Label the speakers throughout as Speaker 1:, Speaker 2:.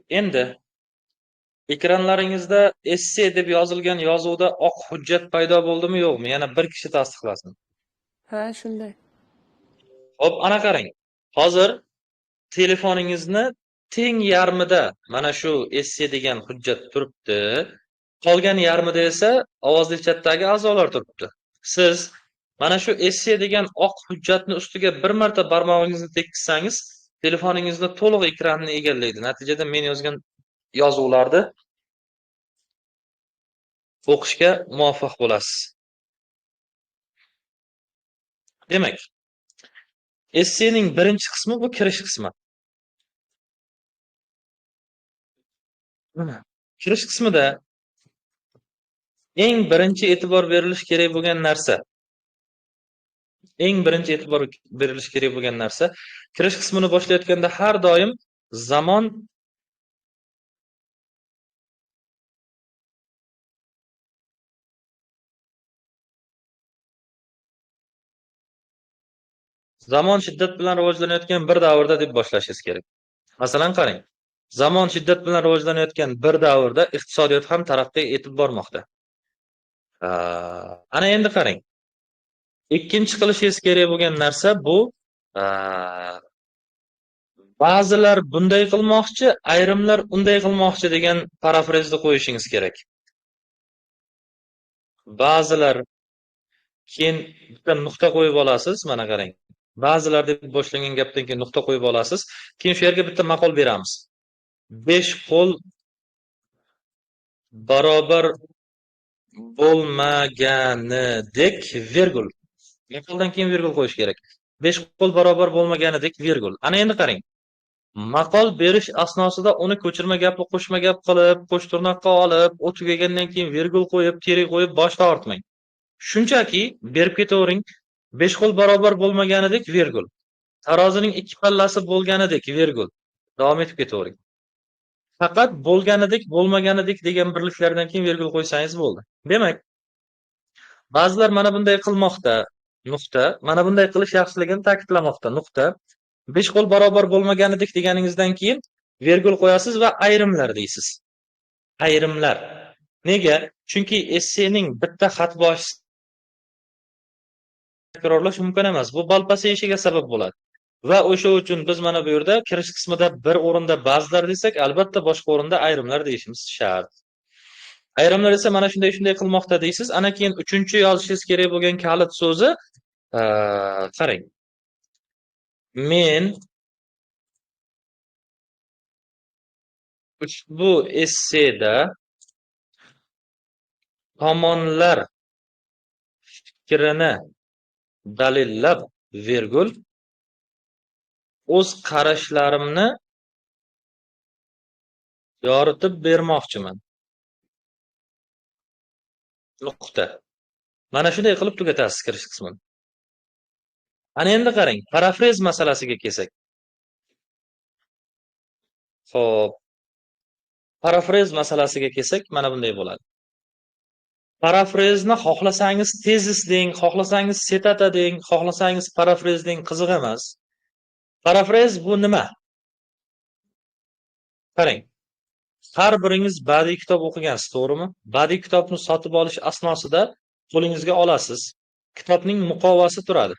Speaker 1: Endi ekranlaringizda esse deb yozilgan yozuvda oq hujjat paydo bo'ldimi yo'qmi? Yana bir kishi tasdiqlasin.
Speaker 2: Ha, shunday.
Speaker 1: Xo'p, ana qarang. Hozir telefoningizni teng yarmida mana shu esse degan hujjat turibdi. Qolgan yarmida esa ovozli chatdagi a'zolar turibdi. Siz mana shu esse degan oq hujjatni ustiga bir marta barmog'ingizni tekkizsangiz, telefoningizni to'liq ekranni egallaydi. Natijada men yozgan yozuvlarni o'qishga muvaffaq bo'lasiz. Demak, essening birinchi qismi bu kirish qismi. Kirish qismida eng birinchi e'tibor berilishi kerak bo'lgan narsa, kirish qismini boshlayotganda har doim zamon shiddat bilan rivojlanayotgan bir davrda deb boshlashingiz kerak. Masalan qarang, zamon shiddat bilan rivojlanayotgan bir davrda iqtisodiyot ham taraqqiy etib bormoqda. Ana endi qarang. Ikkinchi qilishingiz kerak bo'lgan narsa bu ba'zilar bunday qilmoqchi, ayrimlar unday qilmoqchi degan parafrazni qo'yishingiz kerak. Ba'zilar, keyin bitta nuqta qo'yib olasiz, mana qarang. Ba'zilar deb boshlangan gapdan keyin nuqta qo'yib olasiz. Keyin shu yerga bitta maqol beramiz. 5 qo'l barobar bo'lmaganidek virgul. Maqoldan keyin virgul qo'yish kerak. 5 qo'l barobar bo'lmaganidek virgul. Ana endi qarang. Maqol berish asnosida uni ko'chirma gapni qo'shma gap qilib, qo'sh tirnoqqa olib, u tugagandan keyin virgul qo'yib, tiri qo'yib boshda ortmang. Shunchaki berib ketavering. 5 qo'l barobar bo'lmaganidek virgul. Tarozining ikki pallasi bo'lganidek virgul. Davom etib ketavering. Faqat bo'lganidek, bo'lmaganidek degan birliklardan keyin virgul qo'ysangiz bo'ldi. Demak, ba'zilar mana bunday qilmoqda, nuqta, mana bunday qilish yaxshiligini ta'kidlamoqda, nuqta. 5 qo'l barobar bo'lmaganidek deganingizdan keyin virgul qo'yasiz va ayrimlar deysiz. Ayrimlar. Nega? Chunki essening bitta xat boshi takrorlash mumkin emas. Bu balpasayishiga sabab bo'ladi. Va o'sha uchun biz mana bu yerda kirish qismida bir o'rinda ba'zilar desak, albatta boshqa o'rinda ayrimlar deyishimiz shart. Ayrimlar esa mana shunday qilmoqda deysiz. Ana keyin uchinchi yozishingiz kerak bo'lgan kalit so'zi qarang. Men ushbu esseda tomonlar fikrini dalillab virgul o'z qarashlarimni yoritib bermoqchiman. Nuqta. Mana shunday qilib tugatasiz kirish qismini. Ana endi qarang, parafrez masalasiga kelsak. Xo'p. Parafrez masalasiga kelsak, mana bunday bo'ladi. Parafrezni xohlasangiz tezis deng, xohlasangiz setata deng, xohlasangiz parafrez deng, qiziq emas. Parafrez bu nima? Qarang. Har biringiz badiiy kitob o'qigansiz, to'g'rimi? Badiiy kitobni sotib olish asnosida qo'lingizga olasiz. Kitobning muqovasi turadi.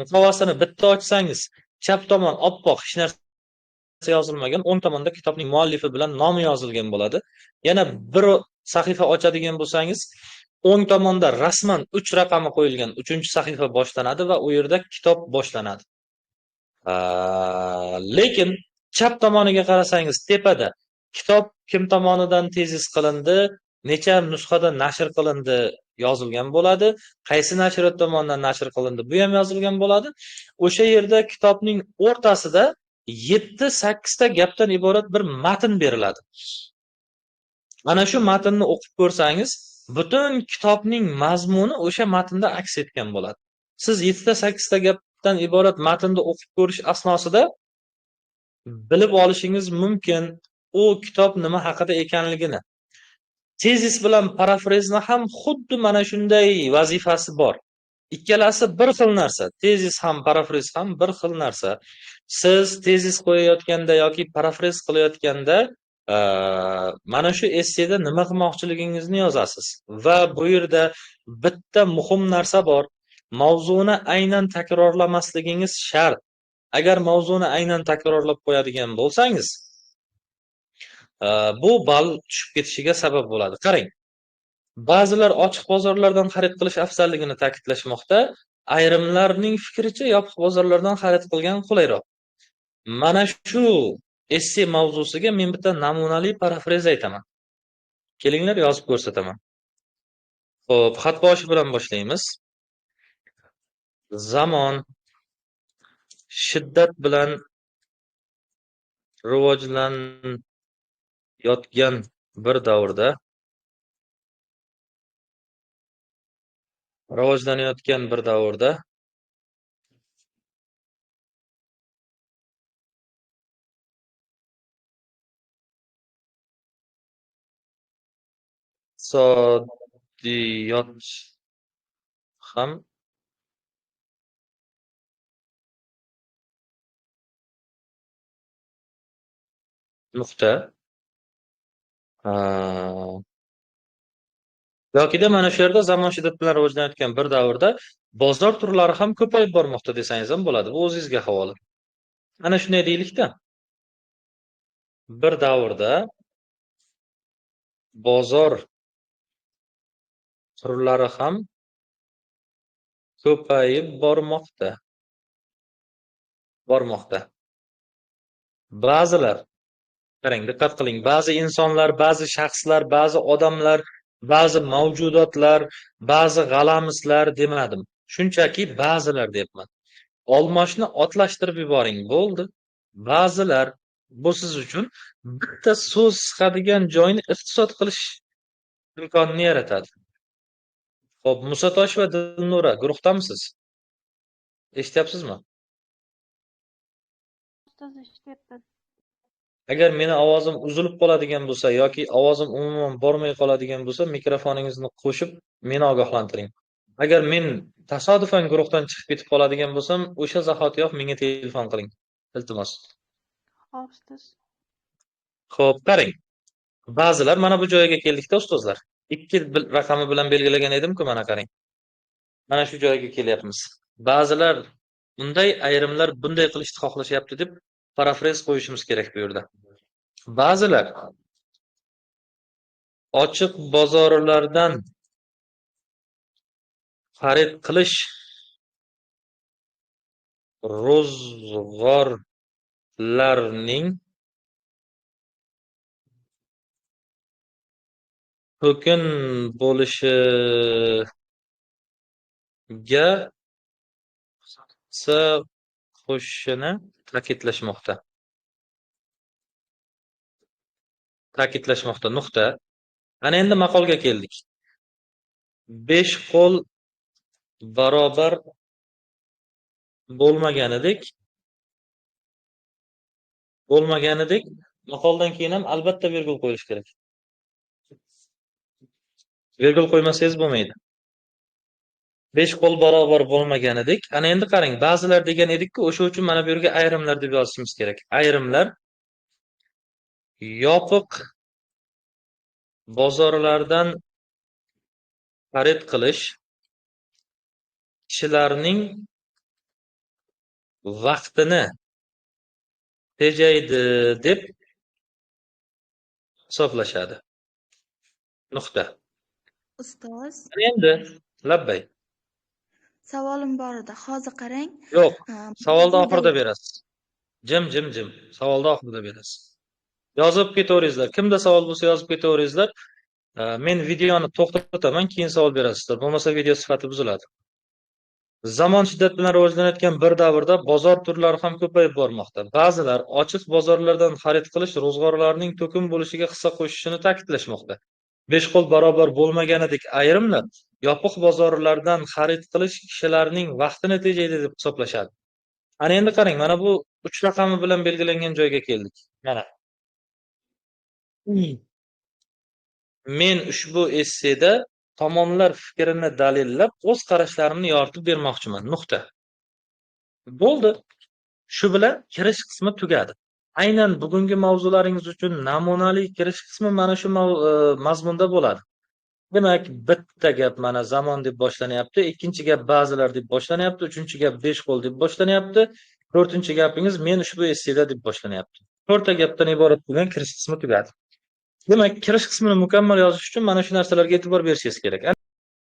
Speaker 1: Muqovasini bitta ochsangiz, chap tomon oppoq, hech narsa yozilmagan, o'ng tomonda kitobning muallifi bilan nomi yozilgan bo'ladi. Yana bir sahifa ochadigan bo'lsangiz, o'ng tomonda rasman 3 raqami qo'yilgan 3-sahifa boshlanadi va u yerda kitob boshlanadi. Lekin chap tomoniga qarasangiz, tepada kitob kim tomonidan tezis qilindi, necha nusxada nashr qilindi yozilgan bo'ladi, qaysi nashriyat tomonidan nashr qilindi bu ham yozilgan bo'ladi. O'sha yerda kitobning o'rtasida 7-8 ta gapdan iborat bir matn beriladi. Ana shu matnni o'qib ko'rsangiz, butun kitobning mazmuni o'sha matnda aks etgan bo'ladi. Siz 7-8 ta gapdan iborat matnni o'qib ko'rish asnosida bilib olishingiz mumkin u kitob nima haqida ekanligini. Tezis bilan parafrezni ham xuddi mana shunday vazifasi bor. Ikkalasi bir xil narsa. Tezis ham, parafrez ham bir xil narsa. Siz tezis qo'yayotganda yoki parafrez qilayotganda Mana shu esseda nima qilmoqchiligingizni yozasiz va bu yerda bitta muhim narsa bor. Mavzuni aynan takrorlamasligingiz shart. Agar mavzuni aynan takrorlab qo'yadigan bo'lsangiz, bu ball tushib ketishiga sabab bo'ladi. Qarang, ba'zilar ochiq bozorlardan xarid qilish afzalligini ta'kidlashmoqda, ayrimlarning fikricha yopiq bozorlardan xarid qilgan qulayroq. Mana shu esse mavzusiga men bitta namunali parafrez aytaman. Kelinglar yozib ko'rsataman. Xo'p, xat boshi bilan boshlaymiz. Zamon shiddat bilan rivojlanayotgan bir davrda iqtisodiyot ham nuqta yokida mana shu yerda zamon shiddat bilan rivojlanayotgan bir davrda bozor turlari ham ko'payib bormoqda desangiz ham bo'ladi. Bu o'zingizga havola. Ana shunday deylikda. Bir davrda bozor turlari ham ko'payib bormoqda. Ba'zilar, qarang, diqqat qiling, ba'zi insonlar, ba'zi shaxslar, ba'zi odamlar, ba'zi mavjudotlar, ba'zi g'alamislar demadim. Shunchaki ba'zilar deyapman. Olmoshni otlashtirib yuboring, bo'ldi. Ba'zilar bu siz uchun bitta so'z chiqadigan joyni iqtisod qilish imkonini yaratadi. Xo'p, Musatosh va Dilnura guruhdamisiz? Eshityapsizmi?
Speaker 2: Ustoz eshityapman.
Speaker 1: Agar meni ovozim uzilib qoladigan bo'lsa yoki ovozim umuman bormay qoladigan bo'lsa, mikrofoningizni qo'shib meni ogohlantiring. Agar men tasodifan guruhdan chiqib ketib qoladigan bo'lsam, o'sha zahotiyoq menga telefon qiling. Iltimos.
Speaker 2: Xo'p, ustoz.
Speaker 1: Xo'p, qarang. Ba'zilar mana bu joyga keldikda ustozlar. 2 raqami bilan belgilagan edim-ku, mana qarang. Mana shu joyga kelyapmiz. Ba'zilar bunday, ayrimlar bunday qilishni xohlashyapti deb parafrez qo'yishimiz kerak bu yerda. Ba'zilar ochiq bozorlardan xarid qilish ro'zg'orlarning to'kin bo'lishiga hissa qo'shishini ta'kidlashmoqda. Nuqta. Ana endi maqolga keldik. 5 qo'l barobar bo'lmaganidek, maqoldan keyin ham albatta virgul qo'yish kerak. Virgul qo'ymasangiz bo'lmaydi. 5 qo'l barobar bo'lmaganidek, ana endi qarang, ba'zilar degan edik-ku, o'sha uchun mana bu yerga ayrimlar deb yozishimiz kerak. Ayrimlar yopiq bozorlardan xarid qilish kishilarning vaqtini tejaydi deb hisoblashadi. Nuqta.
Speaker 2: Ustoz,
Speaker 1: Endi labbay.
Speaker 2: savolim bor edi. Hozir qarang.
Speaker 1: Yo'q, savolni
Speaker 2: mavzuda-
Speaker 1: oxirida berasiz. Jim. Savolni oxirida berasiz. Yozib ketaveringizlar. Kimda savol bo'lsa yozib ketaveringizlar. Men videoni to'xtataman, keyin savol berasizlar. Bo'lmasa video sifati buziladi. Zamon shiddat bilan rivojlanayotgan bir davrda bozor turlari ham ko'payib bormoqda. Ba'zilar ochiq bozorlardan xarid qilish ro'zg'orlarning to'kin bo'lishiga hissa qo'shishini ta'kidlashmoqda. 5 qo'l barobar bo'lmaganidek, ayrimlar yopiq bozorlardan xarid qilish kishilarning vaqtini tejaydi deb hisoblashadi. Ana endi qarang, mana bu 3 raqami bilan belgilangan joyga keldik. Mana. Men ushbu esseda tomonlar fikrini dalillab, o'z qarashlarimni yoritib bermoqchiman. Nuqta. Bo'ldi. Shu bilan kirish qismi tugadi. Aynan bugungi mavzularingiz uchun namunali kirish qismi mana shu mazmunda bo'ladi. Demak, bitta gap mana zamon deb boshlanyapti, ikkinchi gap ba'zilar deb boshlanyapti, uchinchi gap 5 qo'l deb boshlanyapti, to'rtinchi gapingiz men ushbu esseda deb boshlanyapti. To'rtta gapdan iborat bo'lgan kirish qismi tugadi. Demak, kirish qismini mukammal yozish uchun mana shu narsalarga e'tibor berishingiz kerak.